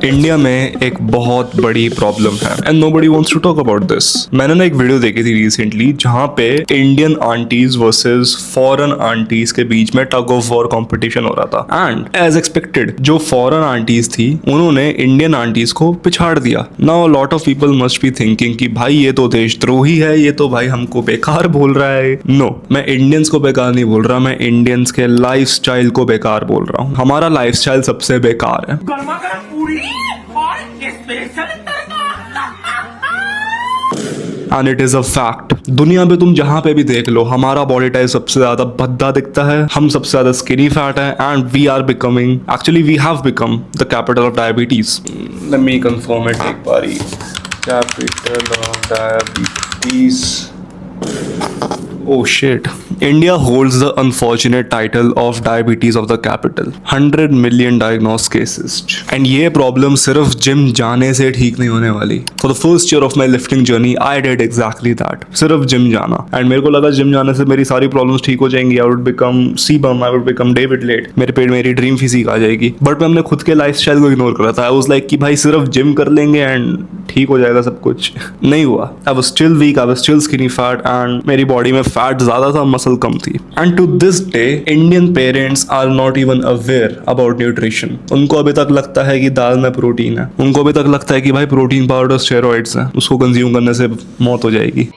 India में एक बहुत बड़ी प्रॉब्लम है and nobody wants to talk about this. मैंने ना एक वीडियो देखी थी रिसेंटली जहां पे Indian aunties versus foreign aunties के बीच में टग ऑफ वॉर कंपटीशन हो रहा था एंड एज एक्सपेक्टेड जो फॉरेन आंटीज थी उन्होंने इंडियन आंटीज को पिछाड़ दिया। Now a lot of people must be thinking कि भाई ये तो देशद्रोही है, ये तो भाई हमको बेकार बोल रहा है। नो, मैं इंडियंस को बेकार नहीं बोल रहा, मैं इंडियंस के लाइफस्टाइल को बेकार बोल रहा हूँ। हमारा लाइफस्टाइल सबसे बेकार है। And it is a fact. दुनिया में तुम जहां पे भी देख लो हमारा बॉडी टाइप सबसे ज्यादा भद्दा दिखता है, हम सबसे ज्यादा स्किनी फैट है and we are becoming, actually we have become the capital of diabetes. Let me confirm it एक बारी। Capital of diabetes. Oh shit. India holds the unfortunate title of diabetes of the capital. 100 million diagnosed cases. And ये problem सिर्फ gym जाने से ठीक नहीं होने वाली. For the first year of my lifting journey, I did exactly that. सिर्फ gym जाना. And मेरे को लगा जिम जाने से मेरी सारी problems ठीक हो जाएंगी. I would become Sebum, I would become David Late. मेरे पेट मेरी ड्रीम फिजिक आ जाएगी. But मैं अपने खुद के लाइफस्टाइल को इग्नोर कर रहा था. I was like कि भाई सिर्फ जिम कर लेंगे and ठीक हो जाएगा सब कुछ. नहीं हुआ. I was still weak, I was still skinny fat and मेरी बॉडी में फैट ज्यादा था, मसल कम थी। And to this day Indian parents are not even aware about nutrition. उनको अभी तक लगता है कि दाल में प्रोटीन है, उनको अभी तक लगता है कि भाई प्रोटीन पाउडर स्टेरॉइड्स है, उसको कंज्यूम करने से मौत हो जाएगी।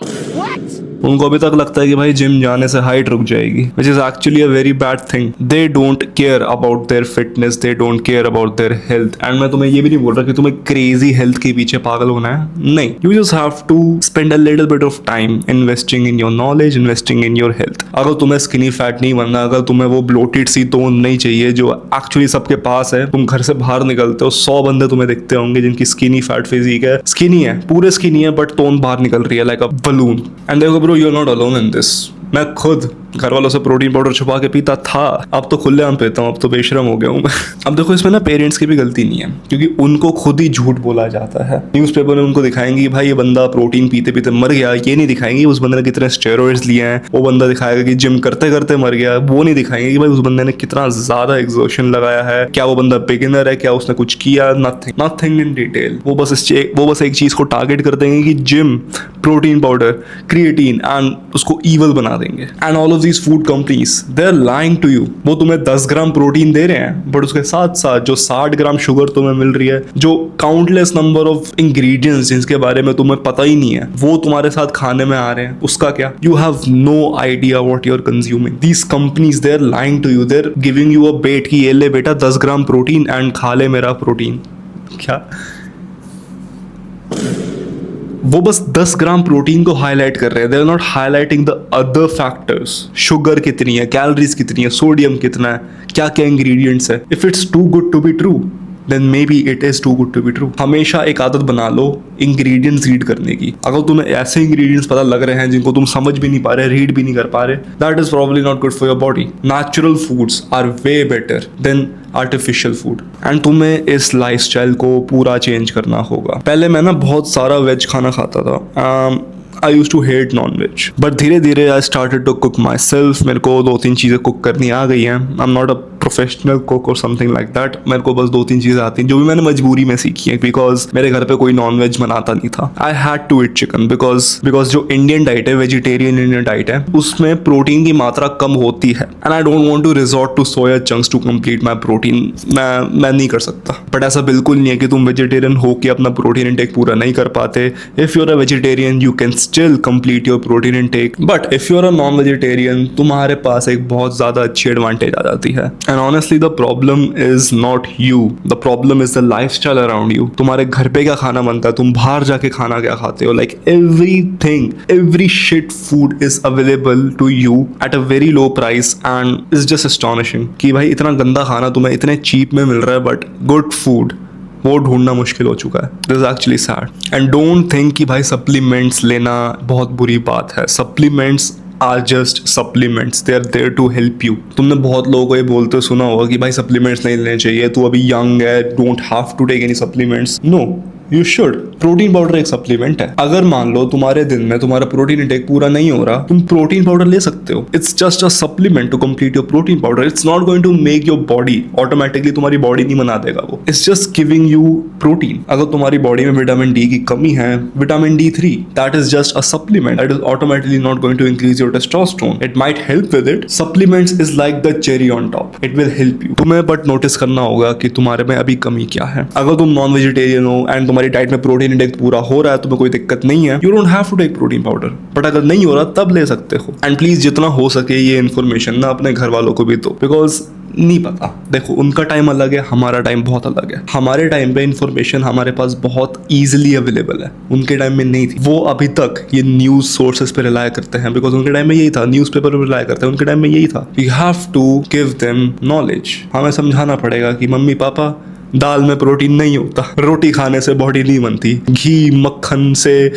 उनको अभी तक लगता है कि भाई जिम जाने से हाइट रुक जाएगी, which is actually a very bad thing. They don't care about their fitness, they don't care about their health. And मैं तुम्हें ये भी नहीं बोल रहा कि तुम्हें क्रेजी हेल्थ के पीछे पागल होना है, नहीं। You just have to spend a little bit of time investing in your knowledge, investing in your health. अगर तुम्हें स्किनी फैट नहीं बनना, अगर तुम्हें वो ब्लोटेड सी टोन नहीं चाहिए जो एक्चुअली सबके पास है, तुम घर से बाहर निकलते हो 100 बंदे तुम्हें दिखते होंगे जिनकी स्किनी फैट फिजिक है, स्किनी है, पूरे स्किनी है, बट टोन बाहर निकल रही है लाइक अ बलून। एंड देखो bro, you are not alone in this. मैं खुद घर वालों से प्रोटीन पाउडर छुपा के पीता था, अब तो खुलेआम पीता हूँ, अब तो बेशरम हो गया हूँ मैं। अब देखो इसमें ना पेरेंट्स की भी गलती नहीं है, क्योंकि उनको खुद ही झूठ बोला जाता है। न्यूज़पेपर में उनको दिखाएंगे भाई ये बंदा प्रोटीन पीते पीते मर गया, ये नहीं दिखाएंगे उस बंदे ने कितने स्टेरॉइड्स लिए हैं। वो बंदा दिखाएगा कि जिम करते करते मर गया, वो नहीं दिखाएंगे कि भाई उस बंदे ने कितना ज्यादा एक्सर्शन लगाया है, क्या वो बंदा बिगिनर है, क्या उसने कुछ किया, नथिंग इन डिटेल। वो बस एक चीज को टारगेट कर देंगे कि gym, protein powder, creatine and उसको ईवल बना देंगे। And all of these food companies, they're lying to you। वो तुम्हें 10 ग्राम प्रोटीन दे रहे हैं, बट उसके साथ साथ जो 60 ग्राम शुगर तुम्हें मिल रही है, जो काउंटलेस नंबर ऑफ इंग्रेडिएंट्स जिनके बारे में तुम्हें पता ही नहीं है, वो तुम्हारे साथ खाने में आ रहे हैं, उसका क्या? You have no idea what you're consuming। These companies, they're lying to you, they're giving you a bait कि ये ले बेटा 10 ग्राम प्रोटीन एंड खा ले मेरा प्रोटीन। क्या? वो बस 10 ग्राम प्रोटीन को हाईलाइट कर रहे हैं, they are not highlighting the other factors. Sugar कितनी है, कैलोरीज कितनी है, सोडियम कितना है, क्या क्या इंग्रेडिएंट्स है। If it's too good to be true then maybe it is too good to be true. हमेशा एक आदत बना लो इंग्रेडिएंट्स रीड करने की। अगर तुम्हें ऐसे इंग्रेडिएंट्स पता लग रहे हैं जिनको तुम समझ भी नहीं पा रहे, रीड भी नहीं कर पा रहे, that is probably not good for your body. Natural foods are way better than artificial food. And तुम्हें इस लाइफस्टाइल को पूरा चेंज करना होगा। पहले मैं ना बहुत सारा वेज खाना खाता था। I used to hate non-veg, but धीरे धीरे I started to cook myself। मेरे को 2-3 चीज़ें कुक करनी आ गई हैं। I'm not a professional cook और समथिंग लाइक दैट। मेरे को बस 2-3 चीज़ें आती हैं जो भी मैंने मजबूरी में सीखी है, बिकॉज मेरे घर पे कोई नॉन वेज बनाता नहीं था। I had to eat chicken because जो इंडियन डाइट है, वेजिटेरियन इंडियन डाइट है, उसमें प्रोटीन की मात्रा कम होती है। And I don't want to resort to soya chunks to complete my protein. मैं नहीं कर सकता। बट ऐसा बिल्कुल नहीं है कि तुम वेजिटेरियन हो के अपना प्रोटीन इंटेक पूरा नहीं कर पाते। If you are a vegetarian you can still complete your protein intake, but if you are a non vegetarian तुम्हारे पास एक बहुत ज्यादा अच्छी एडवांटेज आ जाती है। And honestly, the problem is not you. The problem is the lifestyle around you. तुम्हारे घर पे क्या खाना बनता है, तुम बाहर जाके खाना क्या खाते हो, like everything, every shit food is available to you at a very low price and it's just astonishing कि भाई इतना गंदा खाना तुम्हें इतने cheap में मिल रहा है, but good food वो ढूंढना मुश्किल हो चुका है। This is actually sad. And don't think कि भाई सप्लीमेंट्स लेना बहुत बुरी बात है। Supplements are just supplements, they are there to help you. तुमने बहुत लोगों को ये बोलते सुना होगा कि भाई सप्लीमेंट्स नहीं लेने चाहिए, तू अभी यंग है, don't have to take any supplements. No, you should. Protein powder एक सप्लीमेंट है। अगर मान लो तुम्हारे दिन में तुम्हारा प्रोटीन इंटेक पूरा नहीं हो रहा, तुम प्रोटीन पाउडर ले सकते हो। It's just a supplement to complete your protein powder. It's not going to make your body automatically, तुम्हारी बॉडी नहीं बना देगा वो। It's just giving you protein. अगर तुम्हारी बॉडी में विटामिन डी की कमी है, vitamin D3, that is just a supplement, that is automatically not going to increase your testosterone. It might help with it. Supplements is like the cherry on top, it will help you. तुम्हें but notice करना होगा कि तुम्हारे में अभी कमी क्या है। अगर तुम नॉन वेजिटेरियन हो एंड तुम्हारी डाइट में प्रोटीन इंटेक पूरा हो रहा है, तुम्हें कोई दिक्कत नहीं है, you don't have to take protein powder. But अगर नहीं हो रहा तब ले सकते हो। एंड प्लीज जितना हो सके ये इन्फॉर्मेशन ना अपने घर वालों को भी दो, बिकॉज नहीं पता। देखो उनका टाइम अलग है, हमारा टाइम बहुत अलग है। हमारे टाइम पे इन्फॉर्मेशन हमारे पास बहुत ईजिली अवेलेबल है, उनके टाइम में नहीं थी। वो अभी तक ये न्यूज सोर्सेज पे रिलाय करते हैं, बिकॉज उनके टाइम में यही था। न्यूज़पेपर पे रिलाय करते हैं, उनके टाइम में यही था। We have to give them knowledge. हमें समझाना पड़ेगा कि मम्मी पापा, दाल में प्रोटीन नहीं होता, रोटी खाने से बॉडी नहीं बनती, घी मक्खन से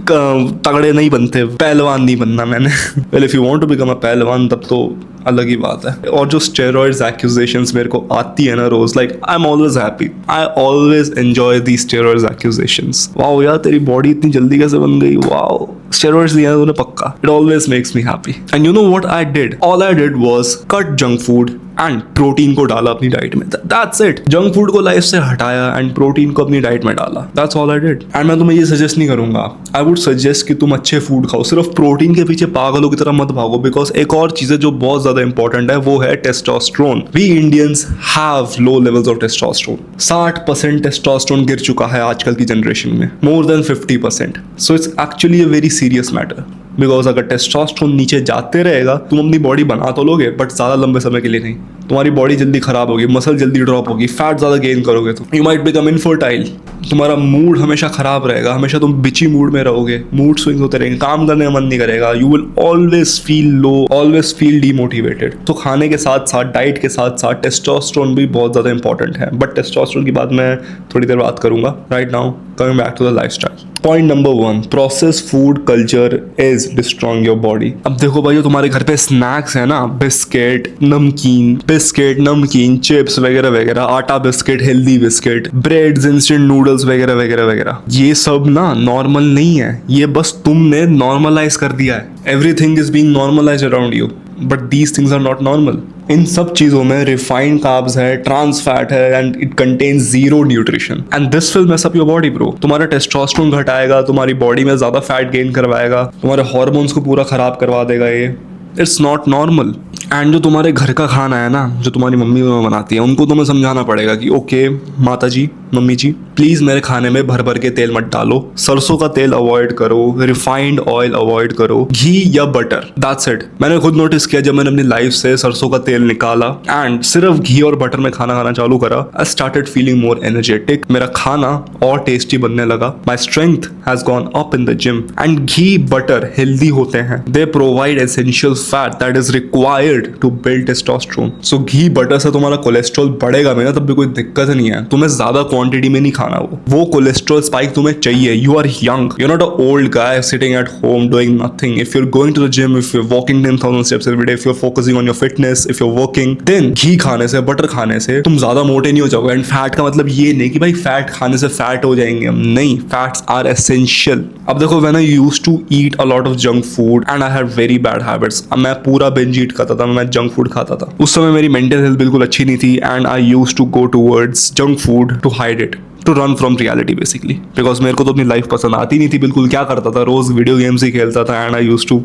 तगड़े नहीं बनते, पहलवान नहीं बनना मैंने। Well if you want to become a पहलवान तब तो अलग ही बात है। और जो स्टेरॉइड्स एक्यूजेशंस मेरे को आती है ना रोज, like I am always happy, I always enjoy the steroids accusations. Wow यार तेरी बॉडी इतनी जल्दी कैसे बन गई, वाओ स्टेरॉइड्स लिया तूने पक्का। It always makes me happy. And you know what I did? All I did was cut junk food and protein को डाला अपनी डाइट में। That's it. जंक फूड को लाइफ से हटाया एंड प्रोटीन को अपनी डाइट में डाला। That's all I did. And मैं तुम्हें ये सजेस्ट नहीं करूंगा, आई वुड सजेस्ट कि तुम अच्छे फूड खाओ, सिर्फ प्रोटीन के पीछे पागलों की तरह मत भागो। बिकॉज एक और चीज है जो बहुत ज्यादा इंपॉर्टेंट है, वो है testosterone. We Indians have low levels of testosterone. 60% testosterone गिर चुका है आजकल की जनरेशन में, more than 50%। So it's actually a very serious matter. Because अगर टेस्टोस्टेरोन नीचे जाते रहेगा, तुम अपनी बॉडी बना तो लोगे बट ज्यादा लंबे समय के लिए नहीं। तुम्हारी बॉडी जल्दी खराब होगी, मसल जल्दी ड्रॉप होगी, फैट ज्यादा गेन करोगे तो यू माइट बिकम इनफर्टाइल। तुम्हारा मूड हमेशा खराब रहेगा, हमेशा तुम बिची मूड में रहोगे, मूड स्विंग्स होते रहेंगे, काम करने का मन नहीं करेगा, you will always feel low, always feel demotivated. तो खाने के साथ साथ, डाइट के साथ साथ टेस्टोस्टेरोन भी बहुत ज्यादा इंपॉर्टेंट है। बट टेस्टोस्टेरोन की बात मैं थोड़ी देर बात करूंगा। Right now coming back to the lifestyle. Point number 1, process food culture is destroying your body. अब देखो भाई, तुम्हारे घर पे स्नैक्स है ना, बिस्किट, नमकीन, चिप्स वगैरह वगैरह, आटा biscuit, healthy biscuit, breads, instant noodles वगैरह वगैरह वगैरह, ये सब ना नॉर्मल नहीं है। ये बस तुमने नॉर्मलाइज कर दिया है। Everything is being normalized around you, but these things are not normal. इन सब चीजों में रिफाइंड कार्ब्स है, ट्रांस फैट है and it contains zero nutrition and this will mess up your body bro. तुम्हारा टेस्टोस्टेरोन घटाएगा, तुम्हारी बॉडी में ज्यादा फैट गेन करवाएगा, तुम्हारे हार्मोन्स को पूरा खराब करवा देगा ये। It's not normal. एंड जो तुम्हारे घर का खाना है ना, जो तुम्हारी मम्मी बनाती है, उनको तुम्हें समझाना पड़ेगा कि ओके माता जी, मम्मी जी, प्लीज मेरे खाने में भर भर के तेल मत डालो, सरसों का तेल अवॉइड करो, रिफाइंड ऑयल अवॉइड करो, घी या बटर, दैट्स इट। मैंने खुद नोटिस किया जब मैंने अपनी लाइफ से सरसों का तेल निकाला एंड सिर्फ घी और बटर में खाना खाना चालू करा, I started feeling more energetic. मेरा खाना और टेस्टी बनने लगा, my strength has gone up in the gym. And ghee butter healthy होते हैं, they provide essential fat that is required to build testosterone. So ghee butter से तुम्हारा कोलेस्ट्रॉल बढ़ेगा भी ना, तब भी कोई दिक्कत नहीं है। तुम्हें ज्यादा क्वांटिटी में नहीं खाना वो कोलेस्ट्रॉल स्पाइक तुम्हें चाहिए। You are young, you are not a old guy sitting at home doing nothing. If you are going to the gym, if you are walking 10,000 steps every day, if you are focusing on your fitness, if you are working, then घी खाने से, butter खाने से तुम ज्यादा मोटे नहीं हो जाओगे। एंड फैट का मतलब ये नहीं कि भाई फैट खाने से फैट हो जाएंगे हम, नहीं, फैट्स आर एसेंशियल। अब देखो, when I used to eat a lot of junk food and I had very bad habits, मैं पूरा बिंज ईट करता था, मैं जंक फूड खाता था। उस समय मेरी मेंटल हेल्थ बिल्कुल अच्छी नहीं थी and I used to go towards junk food to hide it, to run from reality basically. Because मेरे को तो अपनी लाइफ पसंद आती नहीं थी बिल्कुल। क्या करता था, रोज वीडियो गेम्स ही खेलता था and I used to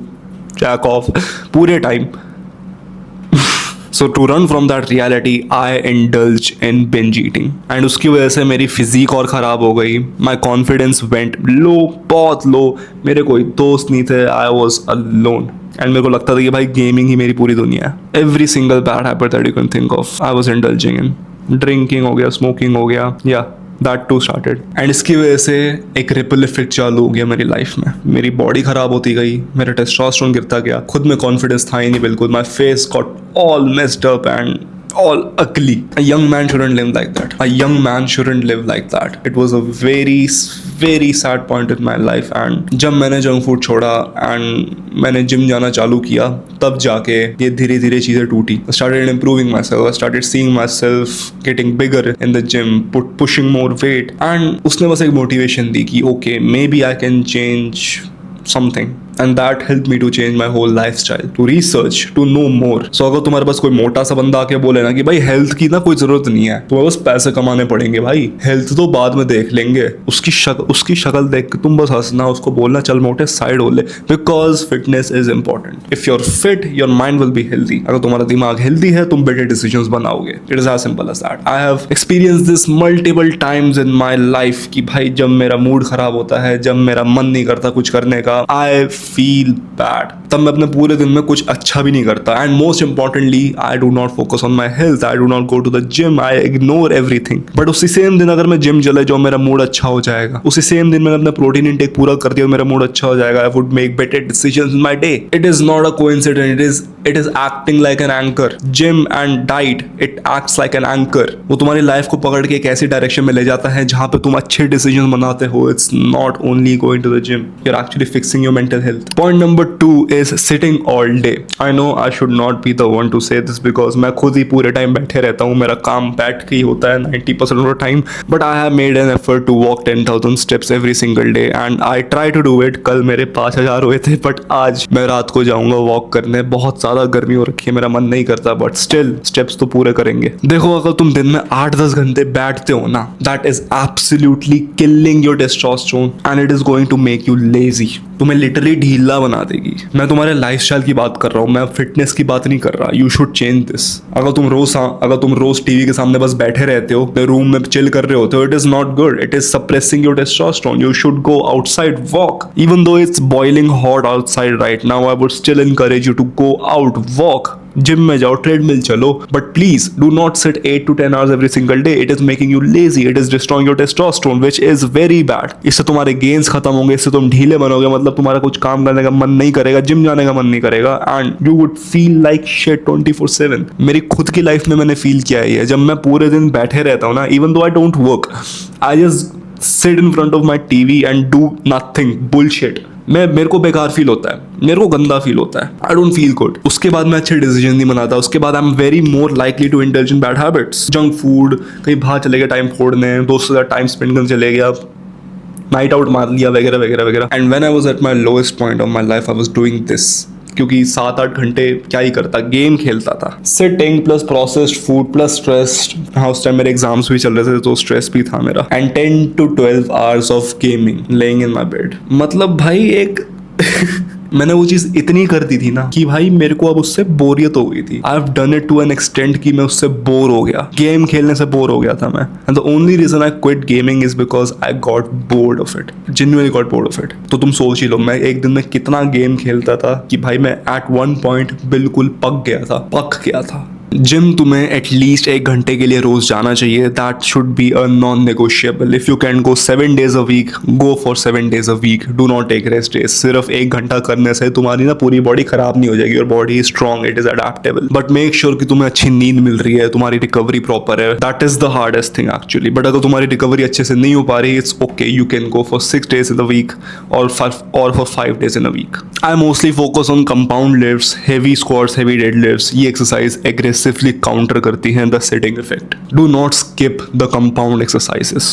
jack off पूरे time. So to run from that reality, I indulged in binge eating and उसकी वजह से मेरी फिजिक और ख़राब हो गई। My confidence went low, बहुत low। मेरे कोई दोस्त नहीं थे, I was alone and मेरे को लगता था कि भाई गेमिंग ही मेरी पूरी दुनिया है। Every single bad habit that you can think of, I was indulging in। Drinking हो गया, स्मोकिंग हो गया, या दैट टू स्टार्टेड। एंड इसकी वजह से एक रिपल इफेक्ट चालू हो गया मेरी लाइफ में। मेरी बॉडी खराब होती गई, मेरा टेस्टोस्टेरोन गिरता गया, खुद में कॉन्फिडेंस था ही नहीं बिल्कुल। My face got all messed up and all ugly. A young man shouldn't live like that. A young man shouldn't live like that. It was a very sad point in my life. And जब मैंने junk food छोड़ा and मैंने gym जाना चालू किया, तब जाके ये धीरे धीरे चीजें टूटी. I started improving myself. I started seeing myself getting bigger in the gym, pushing more weight. And उसने बस एक motivation दी कि okay, maybe I can change something. And that helped me to change my whole lifestyle, to research, to know more. So अगर तुम्हारे पास कोई मोटा सा बंदा आके बोले ना कि भाई हेल्थ की ना कोई जरूरत नहीं है, तुम्हें बस पैसे कमाने पड़ेंगे, भाई हेल्थ तो बाद में देख लेंगे, उसकी शक्ल देख के तुम बस हंसना, उसको बोलना चल मोटे साइड हो ले, because fitness is important. If you are fit your mind will be healthy. अगर तुम्हारा दिमाग हेल्दी है तुम बेटर डिसीजंस बनाओगे. It is as simple as that. I have experience this multiple times in my life कि भाई जब मेरा मूड खराब होता है, जब मेरा मन नहीं करता कुछ करने का, आई फील बैड, तब मैं अपने पूरे दिन में कुछ अच्छा भी नहीं करता. And most importantly I do not focus on my health. I do not go to the gym. I ignore everything. But उसी सेम दिन अगर मैं जिम चले जाऊं, मेरा मूड अच्छा हो जाएगा. उसी सेम दिन मैंने अपना प्रोटीन इंटेक पूरा कर दिया, मेरा मूड अच्छा हो जाएगा. I would make better decisions in my day. It is not a coincidence. It is acting like an anchor. Gym and diet, it acts like an anchor. वो तुम्हारी लाइफ को पकड़ के एक ऐसी डायरेक्शन में ले जाता है जहां पे तुम अच्छे डिसीजन बनाते हो. It's not only going to the gym, you are actually fixing your mental health. Point number 2 is sitting all day. I know I should not be the one to say this because मैं खुद ही पूरे time बैठे रहता हूँ. मेरा काम बैठ के ही होता है 90% of the time. But I have made an effort to walk 10,000 steps every single day and I try to do it. कल मेरे 5,000 हुए थे, but आज मैं रात को जाऊंगा वॉक करने. बहुत ज़्यादा गर्मी हो रखी है, मेरा मन नहीं करता, बट स्टिल स्टेप्स तो पूरे करेंगे. देखो अगर तुम दिन में 8-10 घंटे बैठते हो ना, that is absolutely killing your testosterone and it is going to make you lazy. तुम्हें लिटरली ढीला बना देगी. मैं तुम्हारे लाइफस्टाइल की बात कर रहा हूँ, मैं फिटनेस की बात नहीं कर रहा. You should change this. अगर तुम रोज टीवी के सामने बस बैठे रहते हो, अपने रूम में चिल कर रहे होते हो, it is not good. It is suppressing your testosterone. You should go outside, walk. Even though it's boiling hot outside right now, I would still encourage you to go out, walk. Gym में जाओ, treadmill चलो, but please do not sit 8 to 10 hours every single day. It is making you lazy. It is destroying your testosterone, which is very bad. इससे तुम्हारे gains खत्म होंगे, इससे तुम ढीले बनोगे, मतलब तुम्हारा कुछ काम करने का मन नहीं करेगा, जिम जाने का मन नहीं करेगा, and you would feel like shit 24/7. मेरी खुद की लाइफ में मैंने फील किया है. जब मैं पूरे दिन बैठे रहता हूँ ना, even though I don't work, I just sit in front of my TV and do nothing, bullshit. मेरे को बेकार फील होता है, मेरे को गंदा फील होता है. I don't feel good. उसके बाद मैं अच्छे डिसीजन नहीं बनाता. उसके बाद I am very more likely to indulge in bad habits. Junk food, कहीं बाहर चले गए टाइम फोड़ने, दोस्तों के साथ टाइम स्पेंड करने चले गया, नाइट आउट मार लिया, वगैरह वगैरह वगैरह. And when I was at my lowest point of my life I was doing this. क्योंकि 7-8 घंटे क्या ही करता, गेम खेलता था. Sitting plus processed food plus stress. हाँ उस टाइम मेरे एग्जाम्स भी चल रहे थे तो स्ट्रेस भी था मेरा. And 10 to 12 hours of gaming, laying in my bed. मतलब भाई एक मैंने वो चीज इतनी कर दी थी ना कि भाई मेरे को अब उससे बोरियत हो गई थी. I have done it to an extent कि मैं उससे बोर हो गया, गेम खेलने से बोर हो गया था मैं. And the only reason I quit gaming is because I got bored of it. Genuinely got bored of it. तो तुम सोच ही लो मैं एक दिन में कितना गेम खेलता था कि भाई मैं एट वन पॉइंट बिल्कुल पक गया था. जिम तुम्हें एटलीस्ट 1 घंटे के लिए रोज जाना चाहिए. That should be a non negotiable. If you can go 7 days a week, go for 7 days a week. Do not take rest days. सिर्फ 1 घंटा करने से तुम्हारी ना पूरी बॉडी खराब नहीं हो जाएगी. Your body is strong, it is adaptable. But make sure कि तुम्हें अच्छी नींद मिल रही है, तुम्हारी रिकवरी प्रॉपर है. That is the hardest thing actually. But अगर तुम्हारी रिकवरी अच्छे से नहीं हो पा रही, it's okay. You can go for 6 days in a week or for 5 days in a week. I mostly focus on compound lifts, heavy squats, heavy deadlifts. ये exercise aggressively counter करती हैं the sitting effect. Do not skip the compound exercises.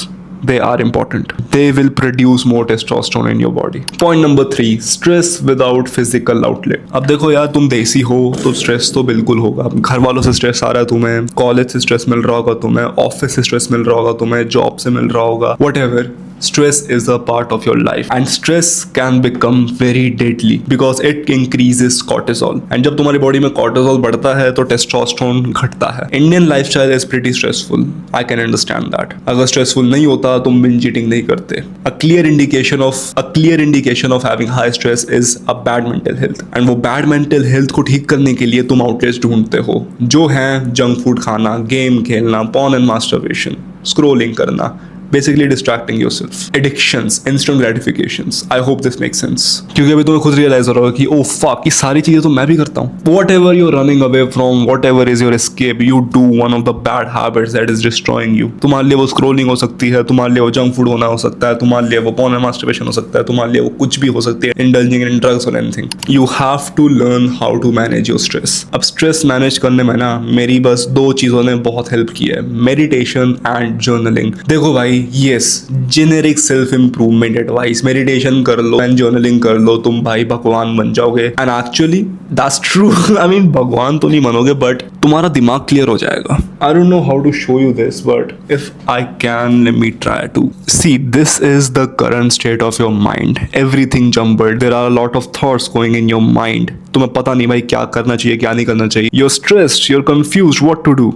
They are important. They will produce more testosterone in your body. Point number 3, stress without physical outlet. अब देखो यार, तुम देसी हो तो स्ट्रेस तो बिल्कुल होगा. घर वालों से स्ट्रेस आ रहा है तुम्हें, कॉलेज से स्ट्रेस मिल रहा होगा तुम्हें, ऑफिस से स्ट्रेस मिल रहा होगा तुम्हें, जॉब से मिल रहा होगा, whatever. Stress is a part of your life and stress can become very deadly because it increases cortisol. And जब तुम्हारी बॉडी में cortisol बढ़ता है तो testosterone घटता है. Indian lifestyle is pretty stressful. I can understand that. अगर stressful नहीं होता तुम binge eating नहीं करते. A clear indication of having high stress is a bad mental health. And वो bad mental health को ठीक करने के लिए तुम outlets ढूंढते हो, जो हैं junk food खाना, game खेलना, porn and masturbation, scrolling करना, basically distracting yourself, addictions, instant gratifications. I hope this makes sense, क्योंकि अभी तुम्हें खुद रियलाइज हो रहा होगा कि ओ फक, ये सारी चीजें तो मैं भी करता हूँ। Whatever you're running away from, whatever is your escape, you do one of the bad habits that is destroying you. तुम्हारे लिए वो स्क्रोलिंग हो सकती है, तुम्हारे लिए वो जंक फूड होना हो सकता है, तुम्हारे लिए वो पॉर्न एंड मास्टरबेशन हो सकता है, तुम्हारे लिए वो कुछ भी हो सकती है, इंडल्जिंग इन ड्रग्स और anything. You have to learn how to manage your stress. अब स्ट्रेस मैनेज करने में ना मेरी बस दो चीजों ने बहुत हेल्प की है, मेडिटेशन एंड जर्नलिंग। देखो भाई, yes, generic self improvement advice, meditation कर लो एंड जर्नलिंग कर लो, तुम भाई भगवान बन जाओगे। And actually that's true. I mean भगवान तो नहीं बनोगे, बट तुम्हारा दिमाग क्लियर हो जाएगा। I don't know how to show you this, but if I can, let me try to see. This is the current state of your mind, everything jumbled, there are a lot of thoughts going in your mind. तुम्हें पता नहीं भाई क्या करना चाहिए, क्या नहीं करना चाहिए। You're stressed, you're confused what to do.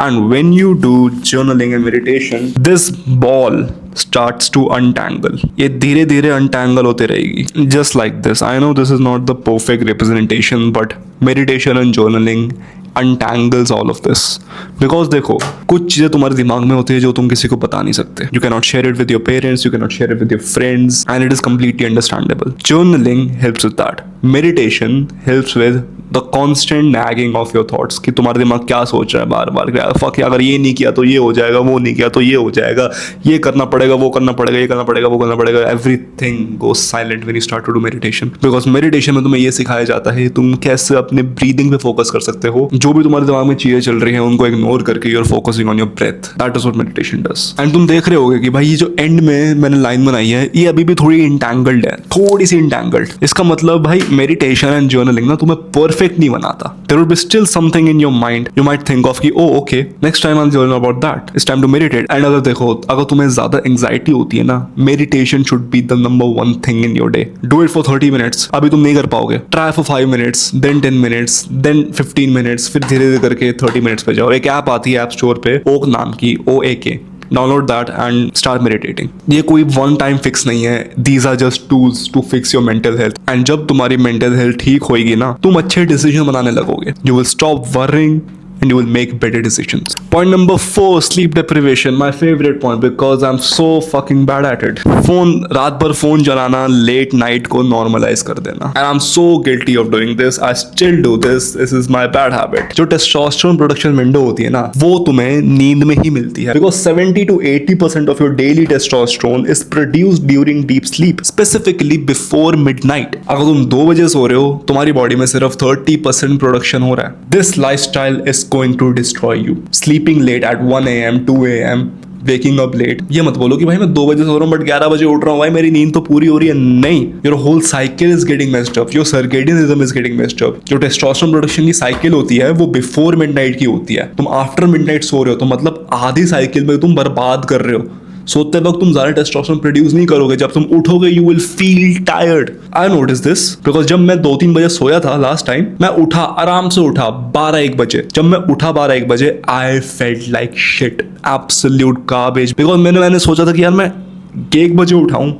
And when you do journaling and meditation, this ball starts to untangle. ये धीरे धीरे untangle होते रहेगी. Just like this. I know this is not the perfect representation, but meditation and journaling untangles all of this. Because देखो, कुछ चीजें तुम्हारे दिमाग में होती है जो तुम किसी को बता नहीं सकते. You cannot share it with your parents, you cannot share it with your friends, and it is completely understandable. Journaling helps with that. Meditation helps with the constant nagging of your thoughts, कि तुम्हारा दिमाग क्या सोच रहा है बार बार, fuck, अगर ये नहीं किया तो ये हो जाएगा, वो नहीं किया तो ये हो जाएगा, ये करना पड़ेगा, वो करना पड़ेगा, ये करना पड़ेगा, वो करना पड़ेगा। Everything goes silent when you start to do meditation, because meditation में तुम्हें ये सिखाया जाता है तुम कैसे अपने ब्रीदिंग पे फोकस कर सकते हो। जो भी तुम्हारे दिमाग में चीजें चल रही हैं उनको इग्नोर करके you are focusing on your breath. That is what meditation does. And तुम देख रहे होगे कि भाई ये जो एंड में मैंने लाइन बनाई है ये अभी भी थोड़ी इंटैंगल्ड है, थोड़ी सी इंटैंगल्ड। इसका मतलब भाई मेडिटेशन एंड जर्नलिंग ना तुम्हें परफेक्ट नहीं बनाता। There will be still something in your mind. You might think of कि oh okay, next time I'll journal about that. It's time to meditate. And अगर देखो, अगर तुम्हें ज्यादा anxiety होती है ना, meditation should be the number one thing in your day. Do it for 30 minutes. अभी तुम नहीं कर पाओगे, try for 5 minutes, then 10 minutes, then 15 minutes, फिर धीरे धीरे करके 30 minutes पे जाओ। एक ऐप आती है ऐप स्टोर पे, ओक नाम की, OAK, download that and start meditating. ये कोई वन टाइम फिक्स नहीं है, these are just tools to fix your mental health. And जब तुम्हारी मेंटल हेल्थ ठीक होएगी ना, तुम अच्छे डिसीजन बनाने लगोगे। You will stop worrying and you will make better decisions. Point number 4, sleep deprivation. My favorite point because I'm so fucking bad at it. रात भर फोन चलाना, late night को normalize कर देना. And I'm so guilty of doing this. I still do this. This is my bad habit. जो testosterone production window होती है ना, वो तुम्हें नींद में ही मिलती है. Because 70 to 80% of your daily testosterone is produced during deep sleep, specifically before midnight. अगर तुम 2 बजे सो रहे हो, तुम्हारी बॉडी में सिर्फ 30% प्रोडक्शन हो रहा है. This lifestyle is going to destroy you. Sleeping late at 1 a.m., 2 a.m., waking up late. ये मत बोलो कि भाई मैं 2 बजे सो रहा हूँ बट 11 बजे उठ रहा हूँ, भाई मेरी नींद तो पूरी हो रही है। नहीं, your whole cycle is getting messed up. Your circadian rhythm is getting messed up. जो टेस्टोस्टेरोन प्रोडक्शन की साइकिल होती है वो बिफोर मिडनाइट की होती है। तुम आफ्टर मिडनाइट सो रहे हो तो मतलब आधी साइकिल में तुम बर्बाद कर रहे हो। सोते वक्त तुम ज्यादा टेस्टोस्टेरोन प्रोड्यूस नहीं करोगे, जब तुम उठोगे you will feel tired. I notice this because जब मैं 2-3 बजे सोया था लास्ट टाइम, मैं उठा, आराम से उठा 12-1 बजे। जब मैं उठा 12-1 बजे, I felt like shit, absolute garbage, because मैंने सोचा था कि यार मैं 1 बजे उठाऊं,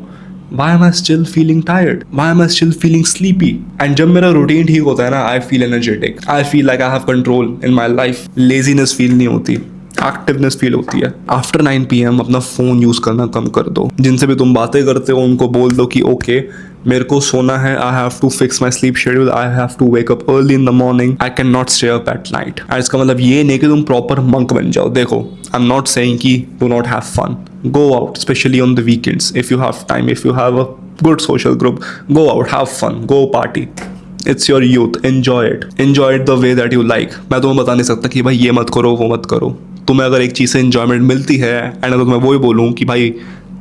why am I still feeling tired? Why am I still feeling sleepy? And जब मेरा रूटीन ठीक होता है ना, I feel energetic. I feel like I have control in my life. Laziness feel नहीं होती, एक्टिवनेस फील होती है। आफ्टर 9 PM अपना फोन यूज करना कम कर दो। जिनसे भी तुम बातें करते हो उनको बोल दो कि ओके मेरे को सोना है, I have to fix my sleep schedule, I have to wake up early in the morning, I can not stay up at night. And इसका मतलब ये नहीं कि तुम प्रॉपर मंक बन जाओ। देखो, आई एम नॉट सेइंग कि do not have fun, go out specially on the weekends, if you have time, if you have a good social group, go out, have fun, go party. It's your youth, enjoy it the way that you like. मैं तुम्हें बता नहीं सकता कि भाई ये मत करो, वो मत करो। तुम्हें अगर एक चीज़ से enjoyment मिलती है एंड अगर मैं वही बोलूँ कि भाई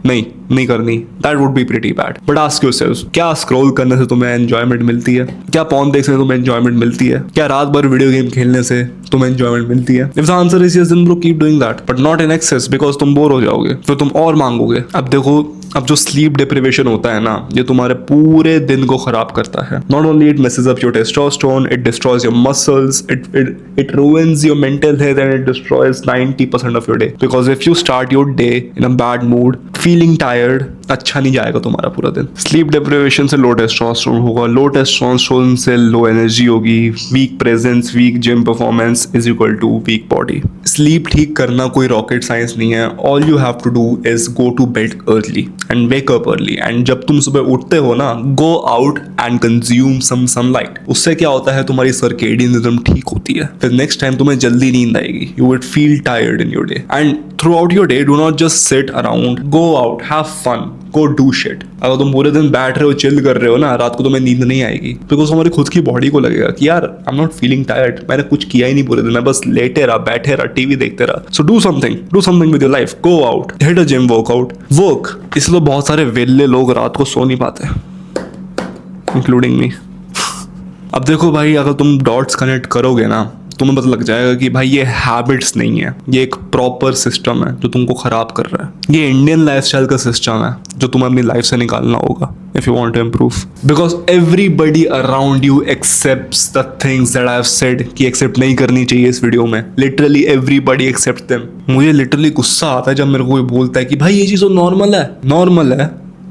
नहीं करनी, that would be pretty bad. But ask yourself, क्या स्क्रॉल करने से तुम्हें एंजॉयमेंट मिलती है? क्या पॉर्न देखने से तुम्हें एंजॉयमेंट मिलती है? क्या रात भर वीडियो गेम खेलने से तुम्हें एंजॉयमेंट मिलती है? If the answer is yes, then bro keep doing that, but not in excess, because तुम बोर हो जाओगे, फिर तुम और मांगोगे। अब देखो, अब जो स्लीप डिप्रिवेशन होता है ना, ये तुम्हारे पूरे दिन को खराब करता है। Not only it messes up your testosterone, it destroys your muscles, it ruins your mental health, and it destroys 90% of your day. Because if you start your day in a bad mood, feeling tired, अच्छा नहीं जाएगा तुम्हारा पूरा दिन। Sleep deprivation से लो testosterone होगा, low testosterone से low energy होगी, weak presence, weak gym performance is equal to weak body. Sleep ठीक करना कोई रॉकेट साइंस नहीं है। All you have to do is go to bed early and wake up early, and जब तुम सुबह उठते हो ना, go out and consume some sunlight. उससे क्या होता है, तुम्हारी सर्केडियन रिदम ठीक होती है, फिर नेक्स्ट टाइम तुम्हें जल्दी नींद आएगी। You would feel tired in your day, and throughout your day do not just sit around, go out, have fun, go do shit. अगर तुम पूरे दिन बैठ रहे हो, चिल कर रहे हो ना, रात को तुम्हें नींद नहीं आएगी, बिकॉज हमारी खुद की बॉडी को लगेगा कि यार आई एम नॉट फीलिंग टायर्ड, मैंने कुछ किया ही नहीं पूरे दिन, मैं बस लेटे रहा, बैठे रहा, टीवी देखते रहा। So do something with your life, go out, hit a gym, workout, work. इसलिए बहुत सारे वेल्ले लोग रात को सो नहीं पाते, इंक्लूडिंग मी। अब देखो भाई, अगर तुम डॉट्स कनेक्ट करोगे ना, तुम्हें पता लग जाएगा कि भाई ये हैबिट्स नहीं है, ये एक प्रॉपर सिस्टम है जो तुमको खराब कर रहा है। ये इंडियन लाइफस्टाइल का सिस्टम है जो तुम्हें अपनी लाइफ से निकालना होगा if you want to improve, because everybody around you accepts the things that I have said कि एक्सेप्ट नहीं करनी चाहिए इस वीडियो में। Literally everybody accept them. मुझे लिटरली गुस्सा आता है जब मेरे को कोई बोलता है कि भाई ये चीज़ तो नॉर्मल है।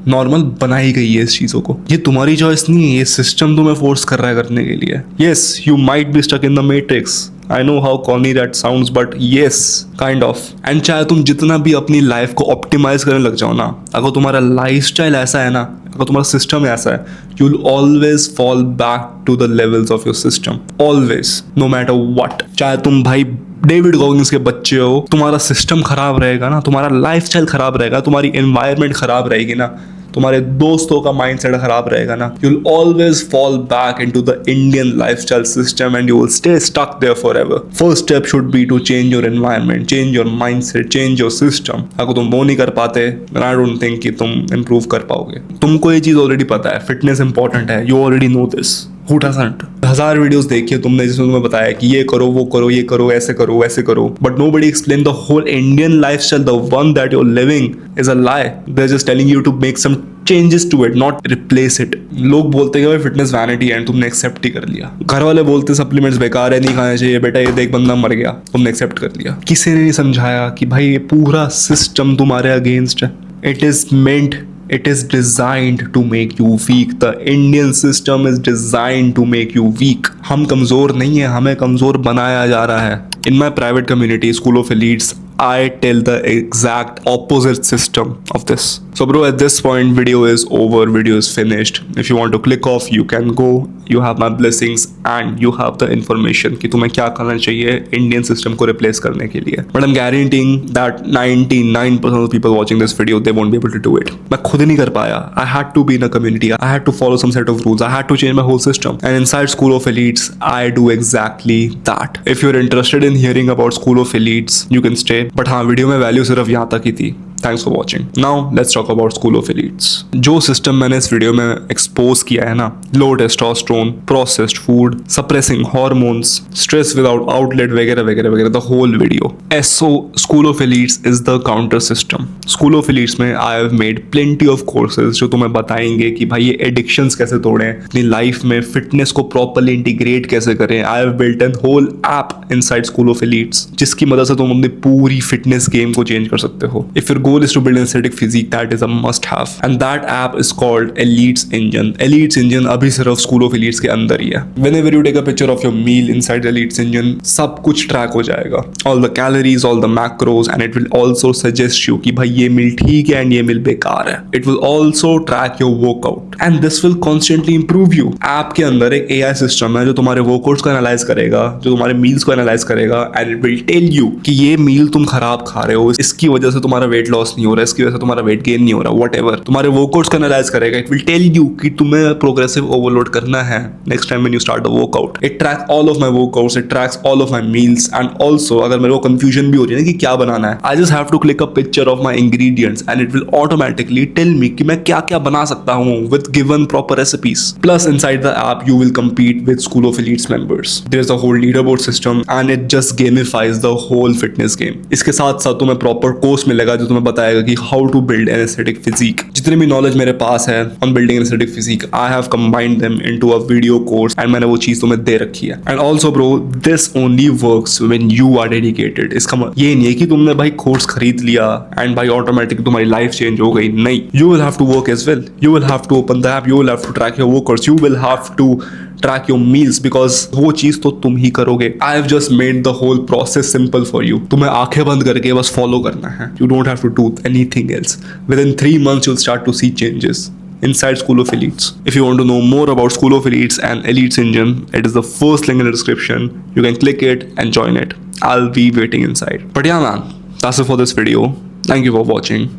नॉर्मल बनाई गई है इस चीजों को, ये तुम्हारी चॉइस नहीं है, ये सिस्टम तुम्हें फोर्स कर रहा है करने के लिए। Yes, you might be stuck in the matrix, I know how corny that sounds, but yes, kind of. And चाहे तुम जितना भी अपनी लाइफ को ऑप्टिमाइज करने लग जाओ ना, अगर तुम्हारा लाइफस्टाइल ऐसा है ना, अगर तुम्हारा सिस्टम ऐसा है, you will always fall back to the levels of your system, always, no matter what. चाहे तुम भाई डेविड गॉगिंस के बच्चे हो, तुम्हारा सिस्टम खराब रहेगा ना, तुम्हारा लाइफस्टाइल खराब रहेगा, तुम्हारी एनवायरनमेंट खराब रहेगी ना, तुम्हारे दोस्तों का माइंडसेट खराब रहेगा ना, you will always fall back into the Indian lifestyle system and you will stay stuck there forever. First step should be to change your environment, change your mindset, change your system. अगर तुम वो नहीं कर पाते, I don't think कि तुम improve कर पाओगे। तुमको ये चीज ऑलरेडी पता है, फिटनेस इंपॉर्टेंट है, you already know this. Who doesn't? 1000 videos देखिए तुमने जिसमें तुम्हें बताया कि ये करो, वो करो, ये करो, ऐसे करो, वैसे करो, but nobody explain the whole Indian lifestyle, the one that you're living is a lie. They're just telling you to make some changes to it, not replace it. लोग बोलते हैं कि भाई फिटनेस वैनिटी है, तुमने एक्सेप्ट ही कर लिया। घर वाले बोलते सप्लीमेंट्स बेकार है, नहीं खाने चाहिए बेटा, ये देख बंदा मर गया, तुमने एक्सेप्ट कर लिया। किसी ने नहीं समझाया कि भाई ये पूरा सिस्टम तुम्हारे अगेंस्ट है। It is designed to make you weak. The Indian system is designed to make you weak. हम कमज़ोर नहीं है, हमें कमज़ोर बनाया जा रहा है। In my private community, School of Elites, I tell the exact opposite system of this. So bro, at this point, video is over, video is finished. If you want to click off, you can go. You have my blessings and you have the information कि तुम्हें क्या करना चाहिए Indian system को replace करने के लिए. But I'm guaranteeing that 99% of people watching this video, they won't be able to do it. मैं खुद नहीं कर पाया. I had to be in a community. I had to follow some set of rules. I had to change my whole system. And inside School of Elites, I do exactly that. If you're interested in hearing about School of Elites, you can stay. But हाँ, video में value सिर्फ यहाँ तक ही थी। Thanks for watching. Now let's talk about school of elites. जो system मैंने इस वीडियो में एक्सपोज किया है ना, low testosterone, processed food, suppressing hormones, stress without outlet वगैरह वगैरह वगैरह, the whole video. So school of elites is the counter system. School of elites में I have made plenty of courses जो तुम्हें बताएंगे कि भाई ये एडिक्शंस कैसे तोड़ें, अपनी लाइफ में फिटनेस को प्रॉपरली इंटीग्रेट कैसे करें। I have built an whole app inside School of Elites जिसकी मदद से तुम अपनी पूरी फिटनेस गेम को चेंज कर सकते हो। If your goal is to build an aesthetic physique, that is a must have, and that app is called Elites Engine. Elites Engine अभी सिर्फ School of Elites के अंदर ही है। Whenever you take a picture of your meal inside Elites Engine, सब कुछ track हो जाएगा, all the calories, all the macros, and it will also suggest you कि भाई ये मील ठीक है and ये मील बेकार है। It will also track your workout, and this will constantly improve you. App के अंदर एक AI सिस्टम है जो तुम्हारे वर्कआउट्स को एनालाइज करेगा, जो तुम्हारे मील्स को एनालाइज करेगा, and it will tell you कि ये मील तुम खराब खा रहे हो, इसकी वजह से तुम्हारा वेट लॉस नहीं हो रहा, इसकी वजह से तुम्हारा वेट गेन नहीं हो रहा, व्हाटएवर। तुम्हारे वर्कआउट्स को एनालाइज करेगा। इट विल टेल यू कि तुम्हें प्रोग्रेसिव ओवरलोड करना है next time when you start the workout. It tracks all of my workouts, it tracks all of my meals, and also अगर मेरे को कंफ्यूजन भी हो रही है कि क्या बनाना है, I just have to click a picture of my ingredients and it will automatically tell me कि मैं क्या क्या बना सकता हूं with given proper recipes. Plus inside the app you will compete with School of Elites members. There's a whole leaderboard system and it just gamifies the whole fitness game. इसके साथ साथ तुम्हें प्रॉपर कोर्स मिलेगा जो तुम्हें बताएगा कि how to build an aesthetic physique, जितने भी नॉलेज मेरे पास है on building aesthetic physique, I have combined them into a video course and मैंने वो चीज तुम्हें दे रखी है। And also bro, this only works when you are dedicated. इसका ये नहीं है कि तुमने भाई कोर्स खरीद लिया एंड भाई ऑटोमेटिक तुम्हारी लाइफ चेंज हो गई। नहीं, you will have to work as well, you will have to open the app, you will have to track your workouts, you will have to track your meals, because वो चीज तो तुम ही करोगे। I have just made the whole process simple for you. तुम्हें आंखें बंद करके बस फॉलो करना है। You don't have to do anything else. Within 3 months, you'll start to see changes inside School of Elites. If you want to know more about School of Elites and Elites Engine, it is the first link in the description. You can click it and join it. I'll be waiting inside. But yeah, man, that's it for this video. Thank you for watching.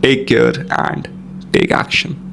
Take care and take action.